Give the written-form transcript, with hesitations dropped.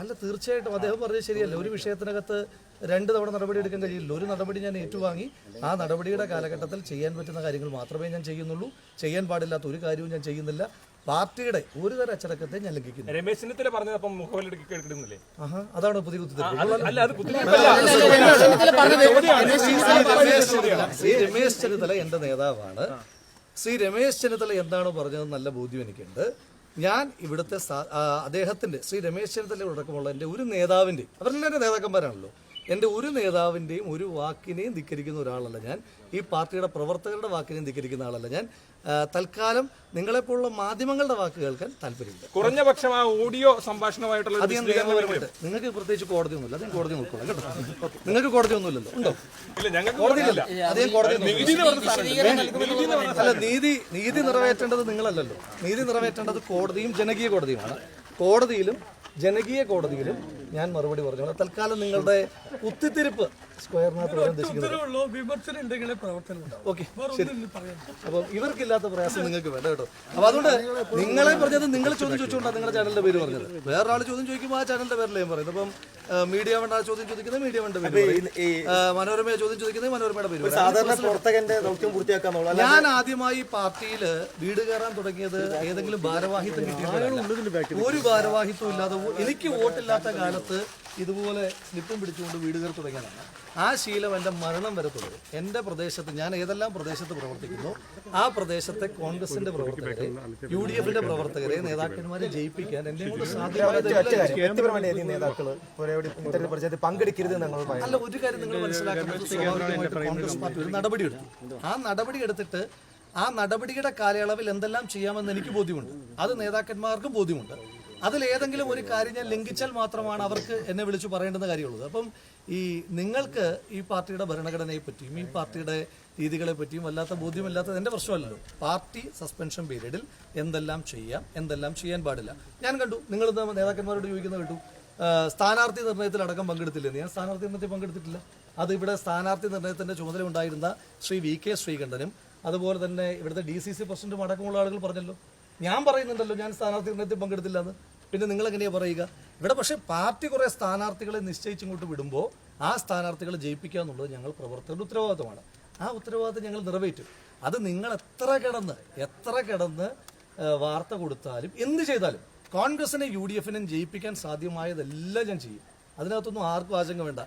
അല്ല, തീർച്ചയായിട്ടും അദ്ദേഹം പറഞ്ഞത് ശരിയല്ല. ഒരു വിഷയത്തിനകത്ത് 2 തവണ നടപടി എടുക്കാൻ കഴിയില്ല. ഒരു നടപടി ഞാൻ ഏറ്റുവാങ്ങി ആ നടപടിയുടെ കാലഘട്ടത്തിൽ ചെയ്യാൻ പറ്റുന്ന കാര്യങ്ങൾ മാത്രമേ ഞാൻ ചെയ്യുന്നുള്ളൂ. ചെയ്യാൻ പാടില്ലാത്ത ഒരു കാര്യവും ഞാൻ ചെയ്യുന്നില്ല. പാർട്ടിയുടെ ഒരു തരം അച്ചടക്കത്തെ ഞാൻ ലംഘിക്കുന്നു. രമേശ് ചെന്നിത്തല പറഞ്ഞപ്പം മുഖവിലെടുക്കുന്നില്ലേ? അതാണ് പുതിയ ശ്രീ രമേശ് ചെന്നിത്തല എന്റെ നേതാവാണ്. ശ്രീ രമേശ് ചെന്നിത്തല എന്താണോ പറഞ്ഞത് നല്ല ബോധ്യം എനിക്കുണ്ട്. ഞാൻ ഇവിടുത്തെ അദ്ദേഹത്തിന്റെ ശ്രീ രമേശ് ചെന്നിത്തല അടക്കമുള്ള എൻ്റെ ഒരു നേതാവിൻ്റെയും, അവരെല്ലാവരും നേതാക്കന്മാരാണല്ലോ, എൻ്റെ ഒരു നേതാവിൻ്റെയും ഒരു വാക്കിനെയും ധിക്കരിക്കുന്ന ഒരാളല്ല ഞാൻ. ഈ പാർട്ടിയുടെ പ്രവർത്തകരുടെ വാക്കിനെയും ധിക്കരിക്കുന്ന ആളല്ല ഞാൻ. തൽക്കാലം നിങ്ങളെപ്പോലുള്ള മാധ്യമങ്ങളുടെ വാക്ക് കേൾക്കാൻ താല്പര്യമില്ല. കുറഞ്ഞ പക്ഷം ആ ഓഡിയോ സംഭാഷണമായിട്ടുള്ള നിയമപരമായിട്ട് നിങ്ങൾക്ക് പ്രത്യേകിച്ച് കോടതി ഒന്നുമില്ല. അദ്ദേഹം കോടതി നോക്കണം കേട്ടോ. നിങ്ങൾക്ക് കോടതി ഒന്നുമില്ലല്ലോ, ഉണ്ടോ? കോടതിയില്ല. അദ്ദേഹം കോടതി അല്ല, നീതി നിറവേറ്റേണ്ടത് നിങ്ങളല്ലല്ലോ. നീതി നിറവേറ്റേണ്ടത് കോടതിയും ജനകീയ കോടതിയുമാണ്. കോടതിയിലും ജനകീയ കോടതിയിലും ഞാൻ മറുപടി പറഞ്ഞു. തൽക്കാലം നിങ്ങളുടെ കുത്തിത്തിരിപ്പ് സ്ക്വയറിനകത്ത് ഉദ്ദേശിക്കുന്നത് ഓക്കെ, ശരി. അപ്പം ഇവർക്കില്ലാത്ത പ്രയാസം നിങ്ങൾക്ക് വേണ്ട കേട്ടോ. അപ്പൊ അതുകൊണ്ട് നിങ്ങളെ പറഞ്ഞത് നിങ്ങൾ ചോദ്യം ചോദിച്ചുകൊണ്ടാണ് നിങ്ങളുടെ ചാനലിന്റെ പേര് പറഞ്ഞത്. വേറൊരാൾ ചോദ്യം ചോദിക്കുമ്പോൾ ആ ചാനലിന്റെ പേരിൽ ഞാൻ പറയുന്നത്. അപ്പം മീഡിയ വേണ്ട ചോദ്യം ചോദിക്കുന്നത് മീഡിയ വേണ്ട പേര്, മനോരമ ചോദ്യം ചോദിക്കുന്നത് മനോരമയുടെ പേര്. സാധാരണ പ്രവർത്തകന്റെ ദൗത്യം പൂർത്തിയാക്കാന്നുള്ള ഞാൻ ആദ്യമായി പാർട്ടിയിൽ വീട് കയറാൻ തുടങ്ങിയത് ഏതെങ്കിലും ഭാരവാഹിത്വം കിട്ടിയിട്ടില്ല. ഒരു ഭാരവാഹിത്വം ഇല്ലാതെ എനിക്ക് വോട്ടില്ലാത്ത കാലത്ത് ഇതുപോലെ സ്ലിപ്പും പിടിച്ചുകൊണ്ട് വീട് കയറി തുടങ്ങിയതാണ്. ആ ശീലം എൻ്റെ മരണം വരെ തുടരും. എൻ്റെ പ്രദേശത്ത് ഞാൻ ഏതെല്ലാം പ്രദേശത്ത് പ്രവർത്തിക്കുന്നു ആ പ്രദേശത്തെ കോൺഗ്രസിന്റെ പ്രവർത്തകരെ, UDF പ്രവർത്തകരെ, നേതാക്കന്മാരെ ജയിപ്പിക്കാൻ എന്നെ കൊണ്ട് സാധ്യമായ നേതാക്കള് പങ്കെടുക്കരുത്. അല്ല, ഒരു കാര്യം നിങ്ങൾ മനസ്സിലാക്കുന്നത്, സ്വാഭാവികമായിട്ട് കോൺഗ്രസ് പാർട്ടി ഒരു നടപടി എടുത്തു. ആ നടപടി എടുത്തിട്ട് ആ നടപടിയുടെ കാലയളവിൽ എന്തെല്ലാം ചെയ്യാമെന്ന് എനിക്ക് ബോധ്യമുണ്ട്. അത് നേതാക്കന്മാർക്കും ബോധ്യമുണ്ട്. അതിലേതെങ്കിലും ഒരു കാര്യം ഞാൻ ലംഘിച്ചാൽ മാത്രമാണ് അവർക്ക് എന്നെ വിളിച്ചു പറയേണ്ടുന്ന കാര്യമുള്ളത്. അപ്പം നിങ്ങൾക്ക് ഈ പാർട്ടിയുടെ ഭരണഘടനയെ പറ്റിയും ഈ പാർട്ടിയുടെ രീതികളെ പറ്റിയും വല്ലാത്ത ബോധ്യമില്ലാത്തത് എൻ്റെ പ്രശ്നമല്ലല്ലോ. പാർട്ടി സസ്പെൻഷൻ പീരീഡിൽ എന്തെല്ലാം ചെയ്യാം, എന്തെല്ലാം ചെയ്യാൻ പാടില്ല ഞാൻ കണ്ടു. നിങ്ങൾ നേതാക്കന്മാരോട് ചോദിക്കുന്നത് കേട്ടു, സ്ഥാനാർത്ഥി നിർണയത്തിലടക്കം പങ്കെടുത്തില്ലെന്ന്. ഞാൻ സ്ഥാനാർത്ഥി നിർണയത്തിൽ പങ്കെടുത്തിട്ടില്ല. അത് ഇവിടെ സ്ഥാനാർത്ഥി നിർണയത്തിന്റെ ചുമതല ഉണ്ടായിരുന്ന ശ്രീ VK ശ്രീകണ്ഠനും അതുപോലെ തന്നെ ഇവിടുത്തെ DCC പ്രസിഡന്റും അടക്കമുള്ള ആളുകൾ പറഞ്ഞല്ലോ. ഞാൻ പറയുന്നുണ്ടല്ലോ ഞാൻ സ്ഥാനാർത്ഥി നിർണയത്തിൽ പങ്കെടുത്തില്ല എന്ന്. പിന്നെ നിങ്ങൾ എങ്ങനെയാണ് പറയുക? ഇവിടെ പക്ഷേ പാർട്ടി കുറേ സ്ഥാനാർത്ഥികളെ നിശ്ചയിച്ചിങ്ങോട്ട് വിടുമ്പോൾ ആ സ്ഥാനാർത്ഥികളെ ജയിപ്പിക്കുക എന്നുള്ളത് ഞങ്ങൾ പ്രവർത്തകരുടെ ഉത്തരവാദിത്തമാണ്. ആ ഉത്തരവാദിത്തം ഞങ്ങൾ നിറവേറ്റും. അത് നിങ്ങൾ എത്ര കിടന്ന് വാർത്ത കൊടുത്താലും എന്ത് ചെയ്താലും കോൺഗ്രസിനെ UDF ജയിപ്പിക്കാൻ സാധ്യമായതെല്ലാം ഞാൻ ചെയ്യും. അതിനകത്തൊന്നും ആർക്കും ആശങ്ക വേണ്ട.